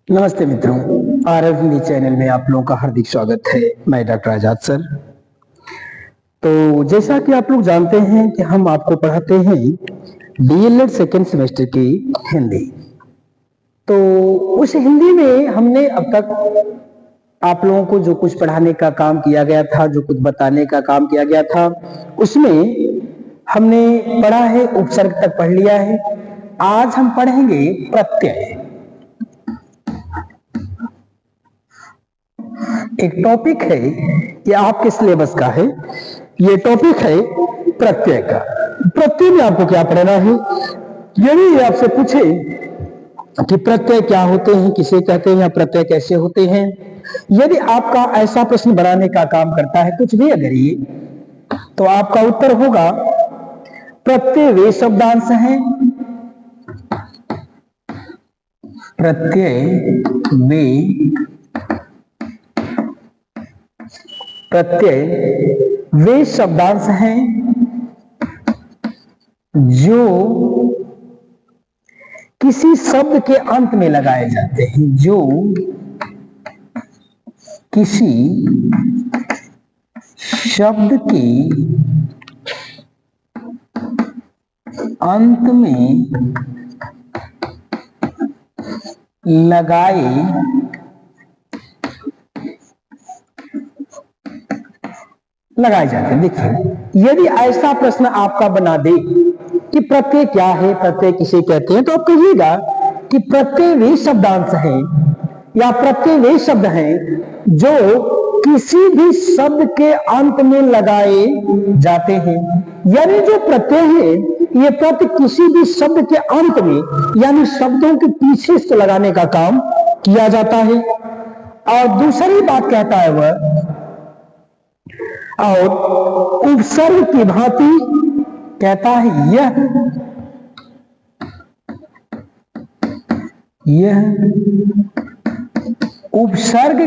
नमस्ते मित्रों, RF Hindi channel में आप लोगों का हार्दिक स्वागत है। मैं डॉक्टर आजाद सर। तो जैसा कि आप लोग जानते हैं कि हम आपको पढ़ाते हैं डीएलएड सेकेंड सेमेस्टर की हिंदी। तो उस हिंदी में हमने अब तक आप लोगों को जो कुछ पढ़ाने का काम किया गया था, जो कुछ बताने का काम किया गया था, उसमें हमने पढ़ा है, उपसर्ग तक पढ़ लिया है। आज हम पढ़ेंगे प्रत्यय। एक टॉपिक है, ये आपके सिलेबस का है। ये टॉपिक है प्रत्यय का। प्रत्यय में आपको क्या पढ़ना है? यदि आपसे पूछे कि प्रत्यय क्या होते हैं, किसे कहते हैं, या प्रत्यय कैसे होते हैं, यदि आपका ऐसा प्रश्न बनाने का काम करता है कुछ भी अगर ये, तो आपका उत्तर होगा प्रत्यय वे शब्दांश हैं, प्रत्यय वे शब्दांश हैं जो किसी शब्द के अंत में लगाए जाते हैं, जो किसी शब्द के अंत में लगाए जाते हैं। देखिए, यदि ऐसा प्रश्न आपका बना दे कि प्रत्यय क्या है, प्रत्यय किसे कहते हैं, तो आप कहिएगा कि प्रत्यय वे शब्दांश हैं या प्रत्यय वे शब्द हैं जो किसी भी शब्द के अंत में लगाए जाते हैं। यानी जो प्रत्यय है, ये प्रत्यय किसी भी शब्द के अंत में यानी शब्दों के पीछे इसको लगाने का काम किया जाता है। और दूसरी बात कहता है वह, और उपसर्ग की भांति कहता है यह उपसर्ग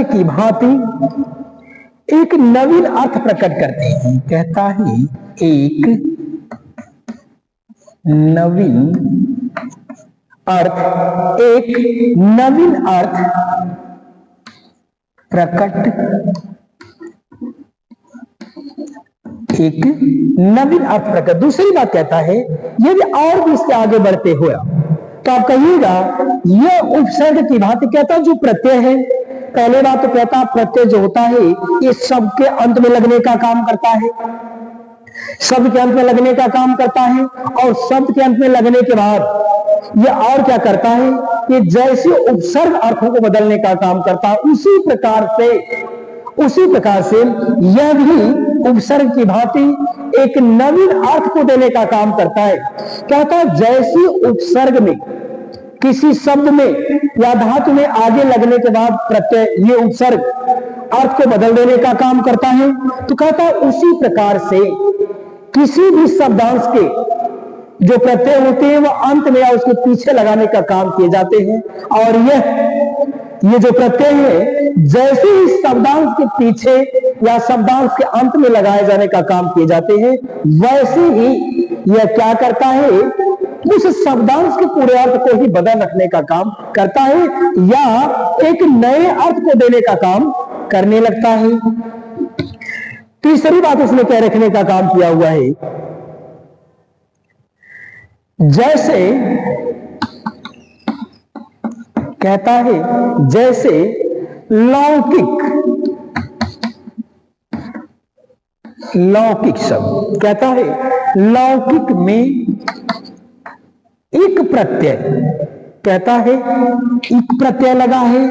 की भांति एक नवीन अर्थ प्रकट करते हैं। कहता है एक नवीन अर्थ प्रकट, एक नवीन अर्थ प्रकट। दूसरी बात कहता है, यदि और भी इसके आगे बढ़ते हुए तो आप कहिएगा यह उपसर्ग की भांति, कहता जो प्रत्यय है, पहले बात तो कहता प्रत्यय जो होता है ये शब्द के अंत में लगने का काम करता है, शब्द के अंत में लगने का काम करता है। और शब्द के अंत में लगने के बाद ये और क्या करता है, कि जैसे उपसर्ग अर्थों को बदलने का काम करता है, उसी प्रकार से यह भी उपसर्ग की भांति एक नवीन अर्थ को देने का काम करता है। कहता है जैसे उपसर्ग में किसी शब्द में या धातु में आगे लगने के बाद प्रत्यय ये उपसर्ग अर्थ को बदल देने का काम करता है, तो कहता है उसी प्रकार से किसी भी शब्दांश के जो प्रत्यय होते हैं वह अंत में या उसके पीछे लगाने का काम किए जाते हैं। और ये जो प्रत्यय है, जैसे ही शब्दांश के पीछे या शब्दांश के अंत में लगाए जाने का काम किए जाते हैं, वैसे ही यह क्या करता है, उस शब्दांश के पूरे अर्थ को ही बदल रखने का काम करता है या एक नए अर्थ को देने का काम करने लगता है। तीसरी बात उसने क्या रखने का काम किया हुआ है, जैसे कहता है जैसे लौकिक शब्द, कहता है लौकिक में एक प्रत्यय, कहता है एक प्रत्यय लगा है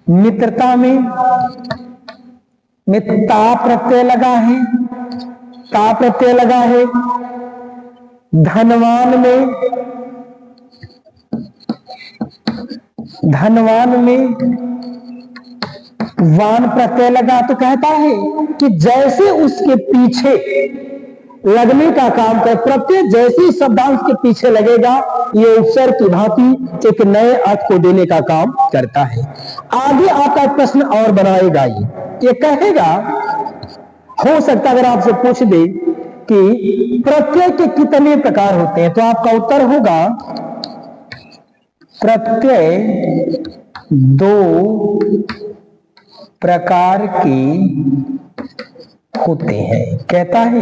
मित्रता में ता प्रत्यय लगा है। धनवान में वान प्रत्यय लगा। तो कहता है कि जैसे उसके पीछे लगने का काम कर, प्रत्यय जैसे शब्दांश के पीछे लगेगा ये उपसर्ग की भांति एक नए अर्थ को देने का काम करता है। आगे आपका प्रश्न और बनाएगा, ये कहेगा, हो सकता अगर आपसे पूछ दे कि प्रत्यय के कितने प्रकार होते हैं, तो आपका उत्तर होगा प्रत्यय 2 प्रकार के होते हैं। कहता है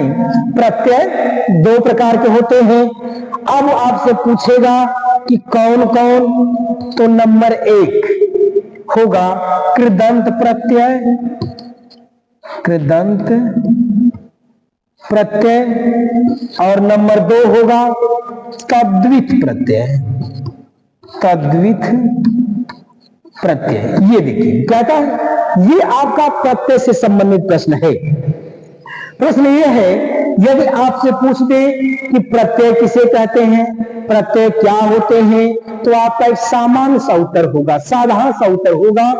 प्रत्यय 2 प्रकार के होते हैं। अब आपसे पूछेगा कि कौन कौन, तो नंबर 1 होगा कृदंत प्रत्यय, कृदंत प्रत्यय, और नंबर 2 होगा तद्वित प्रत्यय, तद्वित प्रत्यय। ये देखिए कहता है, ये आपका प्रत्यय से संबंधित प्रश्न है। प्रश्न यह है, यदि आपसे पूछ दे कि प्रत्यय किसे कहते हैं, प्रत्यय क्या होते हैं, तो आपका एक सामान्य सा उत्तर होगा, साधारण सा उत्तर होगा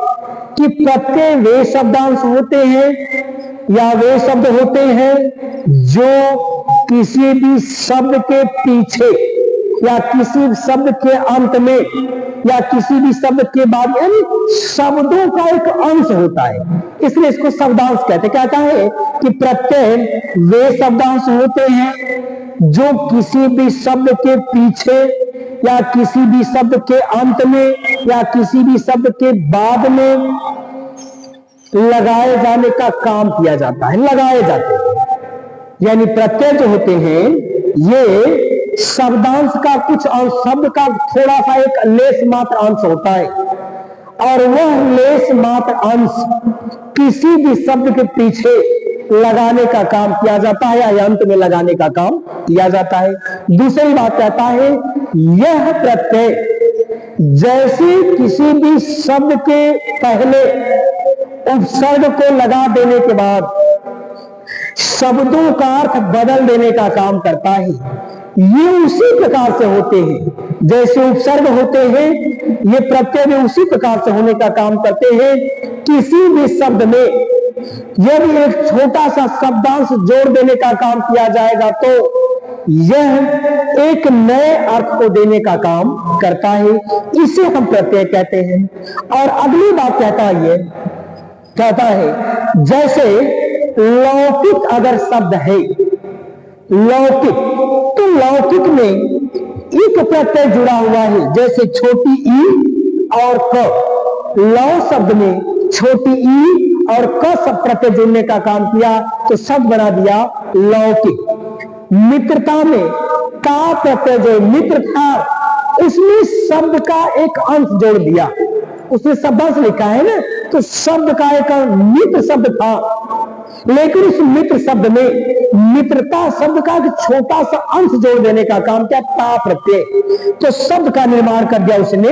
कि प्रत्यय वे शब्दांश होते हैं या वे शब्द होते हैं जो किसी भी शब्द के पीछे या किसी शब्द के अंत में या किसी भी शब्द के बाद, यानी शब्दों का एक अंश होता है, इसलिए इसको शब्दांश कहते। कहता है कि प्रत्यय वे शब्दांश होते हैं जो किसी भी शब्द के पीछे या किसी भी शब्द के अंत में या किसी भी शब्द के बाद में लगाए जाने का काम किया जाता है, लगाए जाते हैं। यानी प्रत्यय जो होते हैं ये शब्दांश का कुछ अंश, शब्द का थोड़ा सा एक लेस मात्र अंश होता है, और वह लेस मात्र अंश किसी भी शब्द के पीछे लगाने का काम किया जाता है या अंत में लगाने का काम किया जाता है। दूसरी बात कहता है, यह प्रत्यय जैसे किसी भी शब्द के पहले उपसर्ग को लगा देने के बाद शब्दों का अर्थ बदल देने का काम करता है, ये उसी प्रकार से होते हैं जैसे उपसर्ग होते हैं। ये प्रत्यय भी उसी प्रकार से होने का काम करते हैं। किसी भी शब्द में यदि एक छोटा सा शब्दांश जोड़ देने का काम किया जाएगा तो यह एक नए अर्थ को देने का काम करता है, इसे हम प्रत्यय कहते हैं। और अगली बात कहता है जैसे लौकिक अगर शब्द है, लौकिक, तो लौकिक में एक प्रत्यय जुड़ा हुआ है, जैसे छोटी ई और क। लौ शब्द में छोटी ई और क सब प्रत्यय जुड़ने का काम किया तो शब्द बना दिया लौकिक। मित्रता में का प्रत्यय जो मित्र था उसमें शब्द का एक अंश जोड़ दिया, उसने शब्दांश लिखा है ना, तो शब्द का एक मित्र शब्द था, लेकिन उस मित्र शब्द में मित्रता शब्द का एक छोटा सा अंश जोड़ देने का काम किया, ता प्रत्यय, तो शब्द का निर्माण कर दिया उसने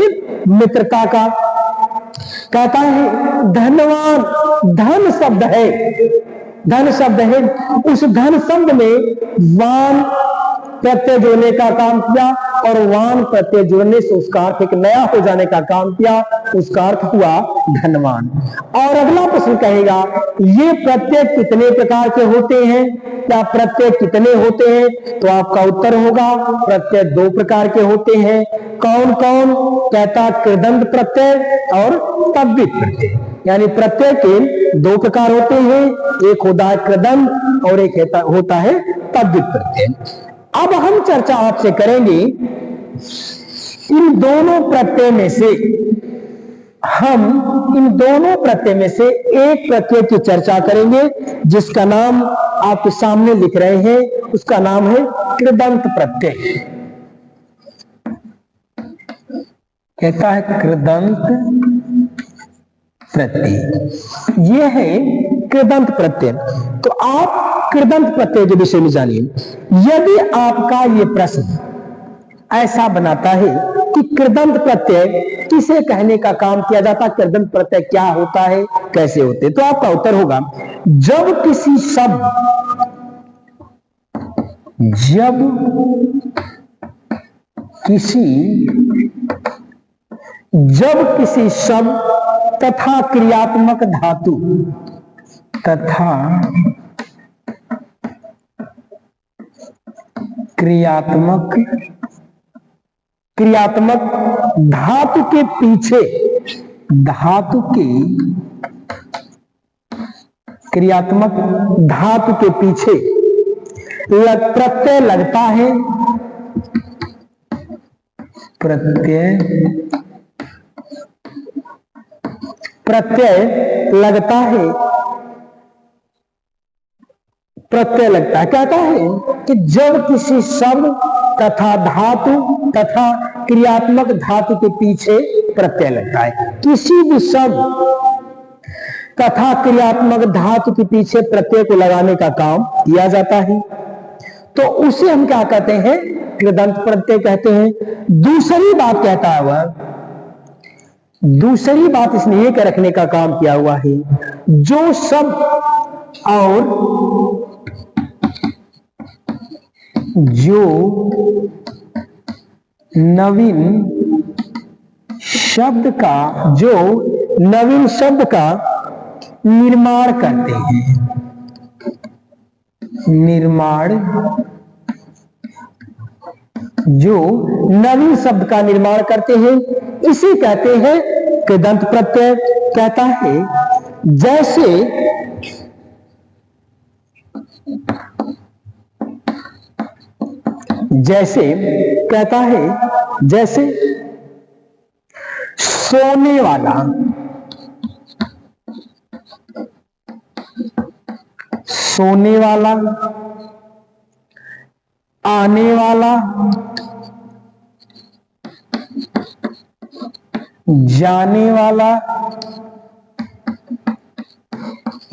मित्रता का। कहता है धनवान, धन शब्द है, धन शब्द है, उस धन शब्द में वान प्रत्यय जोड़ने का काम किया और वान प्रत्यय जोड़ने से उसका अर्थ एक नया हो जाने का काम किया, उसका अर्थ हुआ धनवान। और अगला प्रश्न कहेगा ये प्रत्यय कितने प्रकार के होते हैं, क्या प्रत्यय कितने होते हैं, तो आपका उत्तर होगा प्रत्यय 2 प्रकार के होते हैं। कौन कौन, कहता कृदंत प्रत्यय और तद्वित प्रत्यय। यानी प्रत्यय के 2 प्रकार होते हैं, एक होता है कृदंत और एक होता है तद्वित प्रत्यय। अब हम चर्चा आपसे करेंगे इन दोनों प्रत्यय में से, हम इन दोनों प्रत्यय में से एक प्रत्यय की चर्चा करेंगे जिसका नाम आपके सामने लिख रहे हैं, उसका नाम है कृदंत प्रत्यय। कहता है कृदंत प्रत्यय, यह है कृदंत प्रत्यय। तो आप कृदंत प्रत्यय के विषय में जानिए। यदि आपका ये प्रश्न ऐसा बनाता है कि कृदंत प्रत्यय किसे कहने का काम किया जाता है, कृदंत प्रत्यय क्या होता है, कैसे होते, तो आपका उत्तर होगा जब किसी शब्द तथा क्रियात्मक धातु क्रियात्मक धातु के पीछे, क्रियात्मक धातु के पीछे प्रत्यय लगता है, प्रत्यय लगता है, प्रत्यय लगता है। कहता है कि जब किसी शब्द तथा धातु तथा क्रियात्मक धातु के पीछे प्रत्यय लगता है, किसी भी शब्द तथा क्रियात्मक धातु के पीछे प्रत्यय को लगाने का काम किया जाता है, तो उसे हम क्या कहते हैं? कृदंत प्रत्यय कहते हैं। दूसरी बात कहता है वह, दूसरी बात इसने ये रखने का काम किया हुआ है, जो शब्द और जो नवीन शब्द का निर्माण करते हैं, जो नवीन शब्द का निर्माण करते हैं, इसे कहते हैं कृदंत प्रत्यय। कहता है जैसे कहता है जैसे सोने वाला, सोने वाला, आने वाला, जाने वाला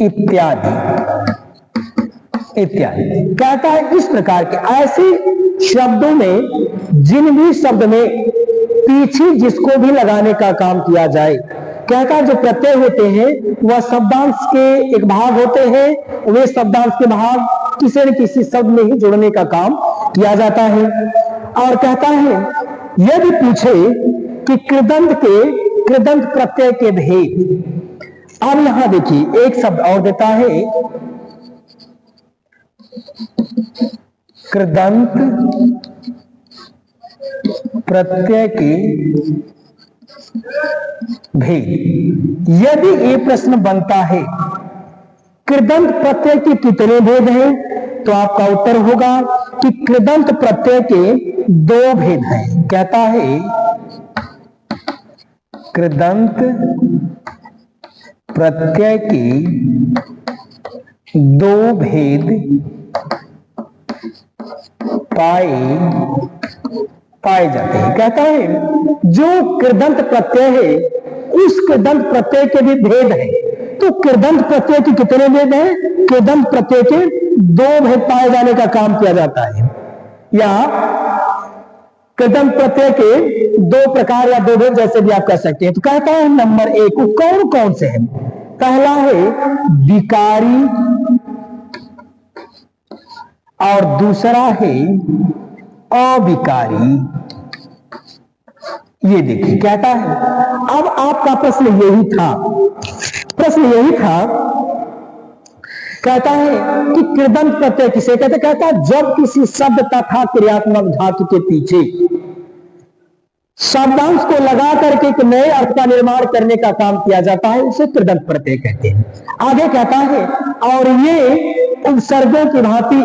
इत्यादि इत्यादि। कहता है इस प्रकार के ऐसे शब्दों में, जिन भी शब्द में पीछे जिसको भी लगाने का काम किया जाए, कहता है जो प्रत्यय होते हैं वह शब्दांश के एक भाग होते हैं, वे शब्दांश के भाग किसी न किसी शब्द में ही जोड़ने का काम किया जाता है। और कहता है यदि पूछे कि कृदंत प्रत्यय के भेद, अब यहां देखिए एक शब्द और देता है, कृदंत प्रत्यय के भेद। यदि ये प्रश्न बनता है कृदंत प्रत्यय के कितने भेद हैं, तो आपका उत्तर होगा कि कृदंत प्रत्यय के 2 भेद हैं। कहता है कृदंत प्रत्यय के 2 भेद पाए जाते हैं। कहता है जो कृदंत प्रत्यय है उस कृदंत प्रत्यय के भी भेद हैं। तो कृदंत प्रत्यय के कितने भेद हैं? कृदंत प्रत्यय के 2 भेद पाए जाने का काम किया जाता है, या कृदंत प्रत्यय के 2 प्रकार या 2 भेद जैसे भी आप कह सकते हैं। तो कहता है नंबर 1 वो कौन कौन से हैं? पहला है विकारी और दूसरा है अविकारी। ये देखिए कहता है, अब आपका प्रश्न यही था, कहता है कि कृदंत प्रत्यय किसे कहते? कहता है जब किसी शब्द तथा क्रियात्मक धातु के पीछे शब्दांश को लगा करके एक नए अर्थ का निर्माण करने का काम किया जाता है, उसे कृदंत प्रत्यय कहते हैं। आगे कहता है और ये उपसर्गों की भांति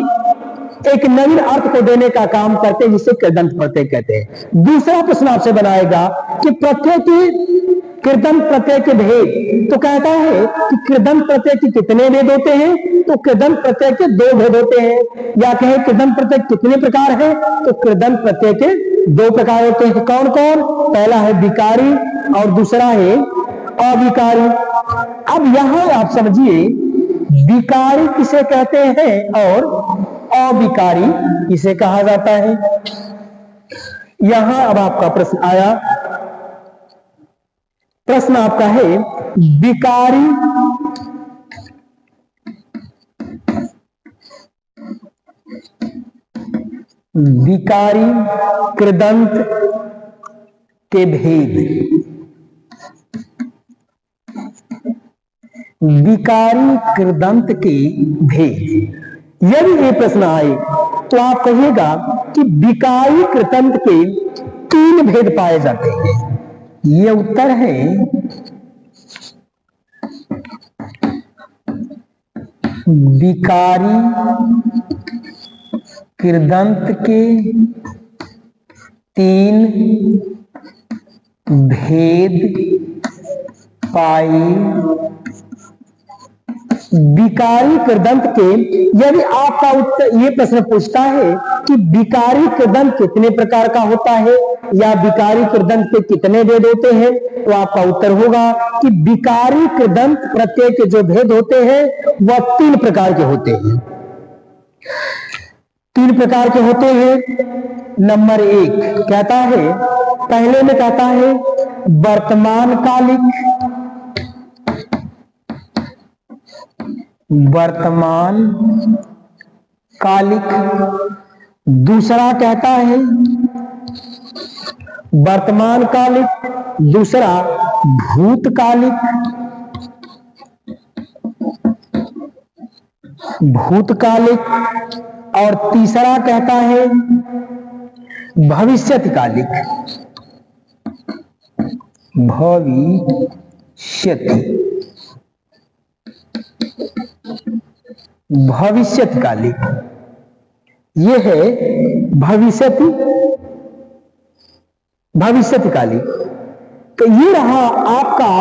एक नवीन अर्थ को देने का काम करते हैं, जिसे कृदंत प्रत्यय कहते हैं। दूसरा प्रश्न आपसे बनाएगा कि कृदंत प्रत्यय के भेद। तो कहता है कि कृदंत प्रत्यय के कितने भेद होते हैं? तो कृदंत प्रत्यय के 2 भेद होते हैं। या कहें कृदंत प्रत्यय कितने प्रकार है? तो कृदंत प्रत्यय के 2 प्रकार होते हैं। कौन कौन? पहला है विकारी और दूसरा है अविकारी। अब यहां आप समझिए विकारी किसे कहते हैं और अविकारी किसे कहा जाता है। यहां अब आपका प्रश्न आया, प्रश्न आपका है विकारी कृदंत के भेद। विकारी कृदंत के भेद यदि ये प्रश्न आए तो आप कहिएगा कि विकारी कृदंत के 3 भेद पाए जाते हैं। ये उत्तर है विकारी कृदंत के तीन भेद पाए। विकारी कृदंत के, यदि आपका उत्तर ये प्रश्न पूछता है कि विकारी कृदंत कितने प्रकार का होता है या विकारी कृदंत के कितने भेद होते हैं, तो आपका उत्तर होगा कि विकारी कृदंत प्रत्यय के जो भेद होते हैं वह 3 प्रकार के होते हैं। 3 प्रकार के होते हैं। नंबर 1 कहता है, पहले में कहता है वर्तमान कालिक, वर्तमान कालिक। दूसरा कहता है वर्तमान कालिक, दूसरा भूतकालिक, भूतकालिक, और तीसरा कहता है भविष्यकालिक, भविष्यकालिक। ये है भविष्यकालिक। तो ये रहा आपका,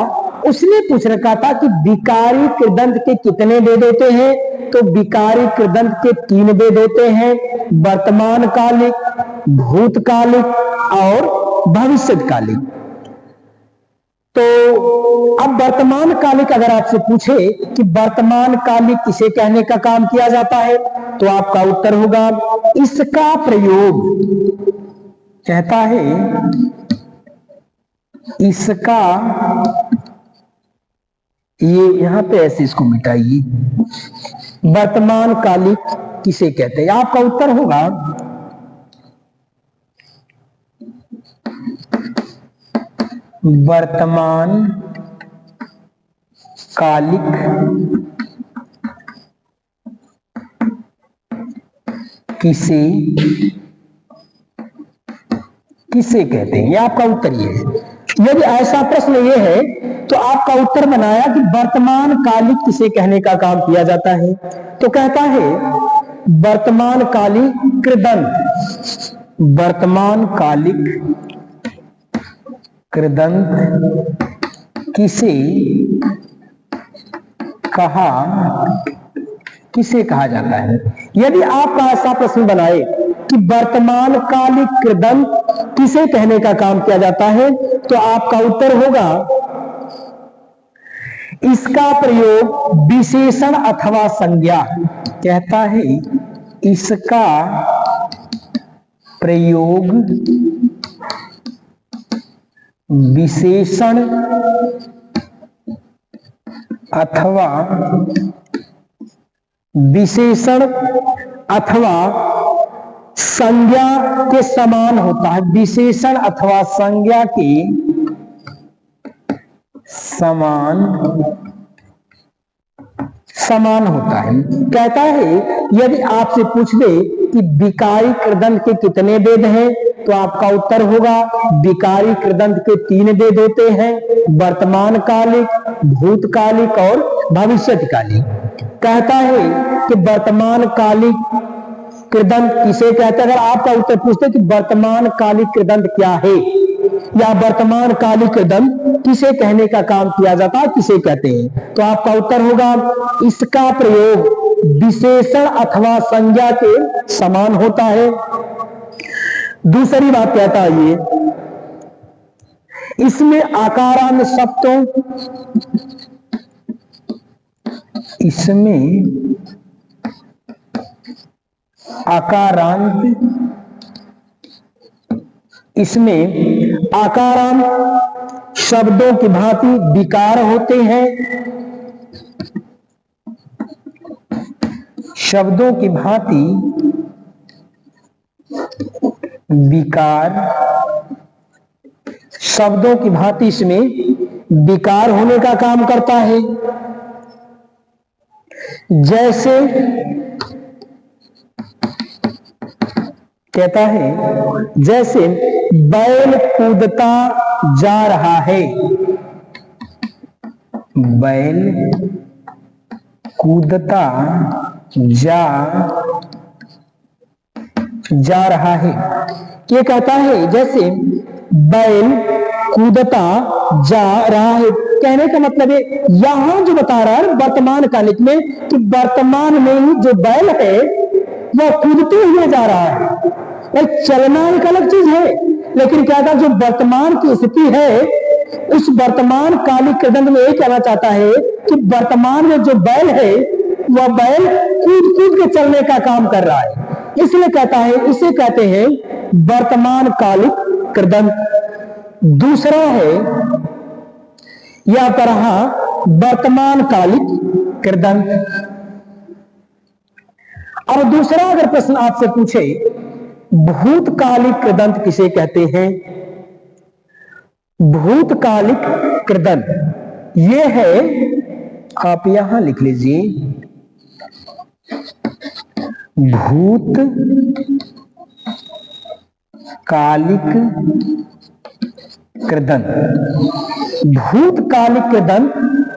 उसने पूछ रखा था कि विकारी कृदंत के कितने भेद होते हैं, तो विकारी कृदंत के 3 भेद होते हैं, वर्तमान कालिक, भूतकालिक और भविष्यकालिक। तो अब वर्तमान कालिक अगर आपसे पूछे कि वर्तमान कालिक किसे कहने का काम किया जाता है, तो आपका उत्तर होगा इसका प्रयोग, कहता है इसका, ये यहां पे ऐसे इसको मिटाइए, वर्तमान कालिक किसे कहते हैं, आपका उत्तर होगा वर्तमान कालिक किसे कहते हैं, ये आपका उत्तर ये है। यदि ऐसा प्रश्न ये है तो आपका उत्तर बनाया कि वर्तमान कालिक किसे कहने का काम किया जाता है, तो कहता है वर्तमान कालिक कृदंत, वर्तमान कालिक कृदंत किसे कहा जाता है। यदि आपका ऐसा प्रश्न बनाए कि वर्तमान कालिक कृदंत किसे कहने का काम किया जाता है, तो आपका उत्तर होगा इसका प्रयोग विशेषण अथवा संज्ञा, कहता है इसका प्रयोग विशेषण अथवा संज्ञा के समान होता है, विशेषण अथवा संज्ञा के समान होता है। कहता है यदि आपसे पूछ दे कि विकारी कृदंत के कितने भेद हैं, तो आपका उत्तर होगा विकारी कृदंत के 3 भेद होते हैं, वर्तमान कालिक, भूतकालिक और भविष्यकालिक। कहता है कि वर्तमान कालिक कृदंत किसे कहते हैं, अगर आपका उत्तर पूछते कि वर्तमान कालिक कृदंत क्या है या वर्तमान कालिक कृदंत किसे कहने का काम किया जाता है, किसे कहते हैं, तो आपका उत्तर होगा इसका प्रयोग विशेषण अथवा संज्ञा के समान होता है। दूसरी बात कहता है ये, इसमें आकारांत शब्दों, इसमें आकारांत शब्दों की भांति विकार होते हैं, शब्दों की भांति विकार, शब्दों की भांति इसमें विकार होने का काम करता है। जैसे कहता है जैसे बैल कूदता जा रहा है, बैल कूदता जा जा रहा है। ये कहता है जैसे बैल कूदता जा रहा है। कहने का मतलब है यहां जो बता रहा है वर्तमान कालिक में कि वर्तमान में ही जो बैल है वह कूदते हुए जा रहा है। और चलना एक अलग चीज है, लेकिन क्या था जो वर्तमान की स्थिति है उस वर्तमान कालिक कृदंत में यही कहना चाहता है कि वर्तमान में जो बैल है वह बैल कूद कूद के चलने का काम कर रहा है। इसलिए कहता है, इसे कहते हैं वर्तमान कालिक कृदंत। दूसरा है या तरह वर्तमान कालिक कृदंत। और दूसरा अगर प्रश्न आपसे पूछे भूतकालिक कृदंत किसे कहते हैं? भूतकालिक कृदंत यह है, आप यहां लिख लीजिए, भूतकालिक कृदंत। भूतकालिक कृदंत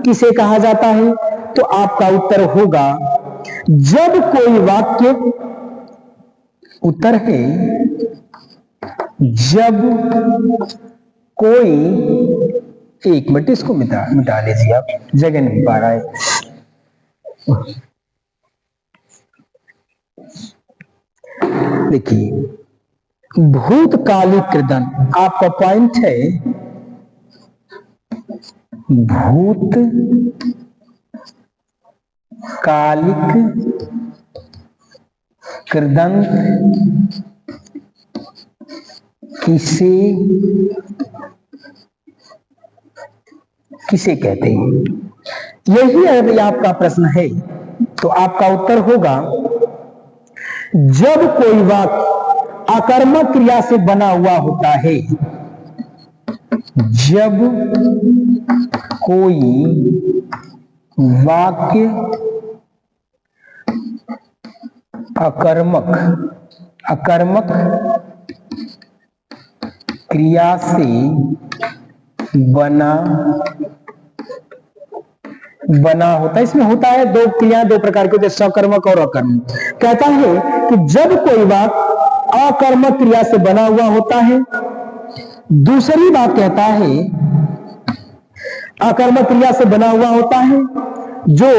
किसे कहा जाता है? तो आपका उत्तर होगा जब कोई वाक्य, उत्तर है जब कोई, एक मिनट इसको मिटा लीजिए, आप जगह नहीं पा रहा है। देखिए भूतकालिक कृदंत आपका पॉइंट है भूतकालिक कृदंत किसे कहते हैं? यही अगर आपका प्रश्न है तो आपका उत्तर होगा जब कोई वाक्य आकर्मक क्रिया से बना हुआ होता है। जब कोई वाक्य अकर्मक क्रिया से बना होता है। इसमें होता है दो क्रिया, दो प्रकार के होते हैं, सकर्मक और अकर्मक। कहता है कि जब कोई वाक्य अकर्मक क्रिया से बना हुआ होता है। दूसरी बात कहता है अकर्मक क्रिया से बना हुआ होता है जो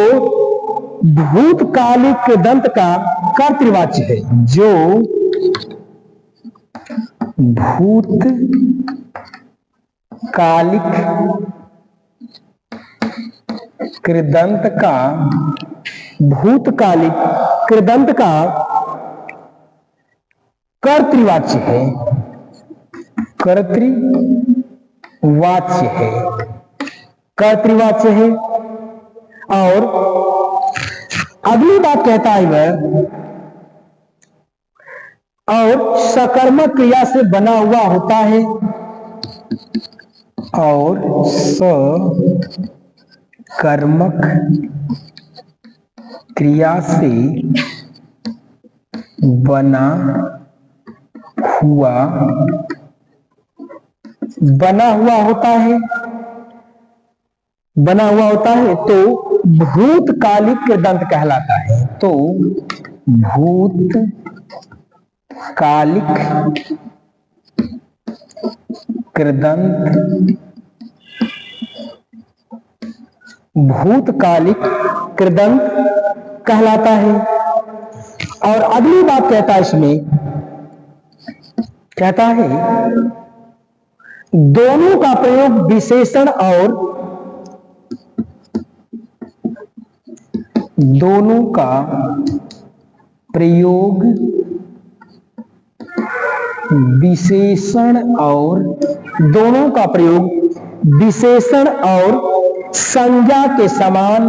भूतकालिक कृदंत का कर्तृवाच्य है। जो भूतकालिक कृदंत का कर्तृवाच्य है। कर्तृवाच्य है। और अगली बात कहता है वह, और सकर्मक क्रिया से बना हुआ होता है। और सकर्मक क्रिया से बना हुआ होता है तो भूतकालिक कृदंत कहलाता है। तो भूतकालिक कृदंत कहलाता है। और अगली बात कहता है इसमें, कहता है दोनों का प्रयोग विशेषण और दोनों का प्रयोग विशेषण और संज्ञा के समान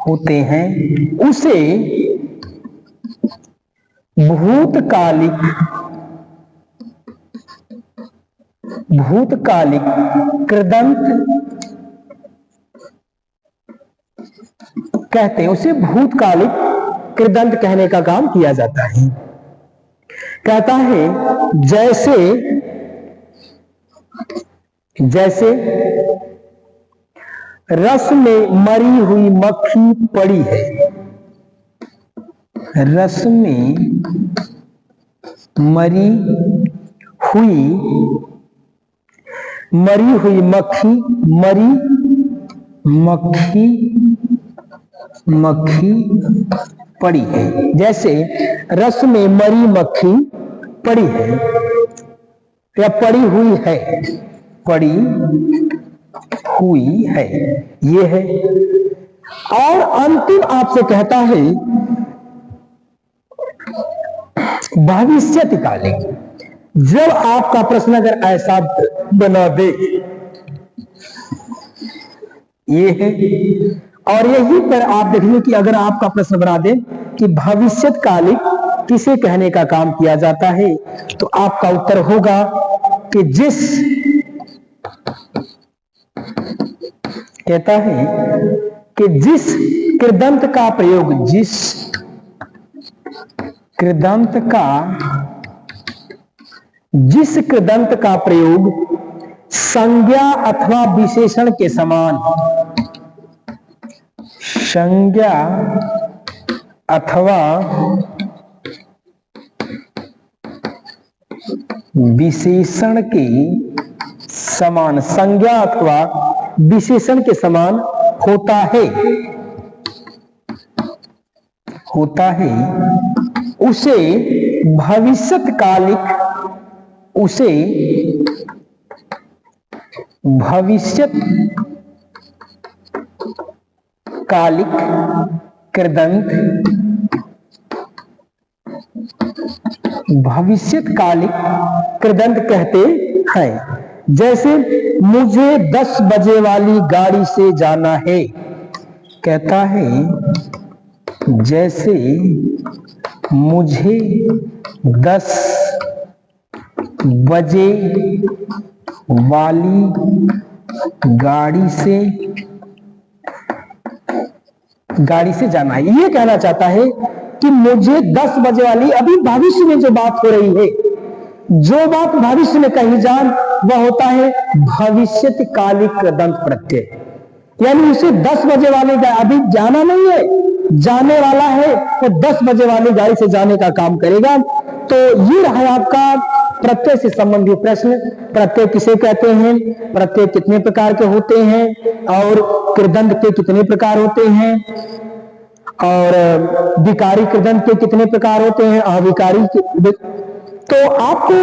होते हैं। उसे भूतकालिक कृदंत कहते हैं। उसे भूतकालिक कृदंत कहने का काम किया जाता है। कहता है जैसे जैसे रस में मरी हुई मक्खी पड़ी है, रस में मरी हुई मक्खी पड़ी है। जैसे रस में मरी मक्खी पड़ी है या पड़ी हुई है, ये है। और अंतिम आपसे कहता है भविष्यकालिक। जब आपका प्रश्न अगर ऐसा बना दे, ये है। और यही पर आप देखेंगे कि अगर आपका प्रश्न बना दे कि भविष्यकालिक किसे कहने का काम किया जाता है, तो आपका उत्तर होगा कि जिस कहता है कि जिस कृदंत का प्रयोग संज्ञा अथवा विशेषण के समान, संज्ञा अथवा विशेषण के समान, संज्ञा अथवा विशेषण के समान होता है, उसे भविष्यकालिक कृदंत कहते हैं। जैसे मुझे 10 बजे वाली गाड़ी से जाना है, कहता है जैसे मुझे 10 बजे वाली गाड़ी से जाना है। ये कहना चाहता है कि मुझे 10 बजे वाली, अभी भविष्य में जो बात हो रही है, जो बात भविष्य में कही जान, वह होता है भविष्यकालिक कृदंत प्रत्यय। यानी उसे 10 बजे वाली अभी जाना नहीं है, जाने वाला है, तो 10 बजे वाली गाड़ी से जाने का काम करेगा। तो ये रहा आपका प्रत्यय से संबंधित प्रश्न। प्रत्यय किसे कहते हैं, प्रत्यय कितने प्रकार के होते हैं, और कृदंत के कितने प्रकार होते हैं, और विकारी कृदंत के कितने प्रकार होते हैं, अविकारी। तो आपको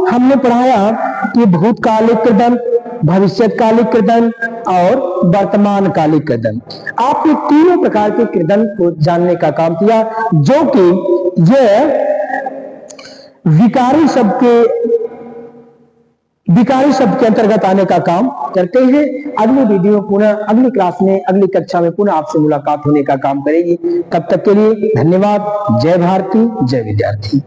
हमने पढ़ाया कि भूतकालिक कृदंत, भविष्यकालिक कृदंत और वर्तमान कालिक कृदंत। आपने तीनों प्रकार के कृदंत को जानने का काम किया, जो कि यह विकारी शब्द के अंतर्गत आने का काम करते हैं। अगली वीडियो पुनः, अगली क्लास में, अगली कक्षा में पुनः आपसे मुलाकात होने का काम करेगी। तब तक के लिए धन्यवाद। जय भारती, जय विद्यार्थी।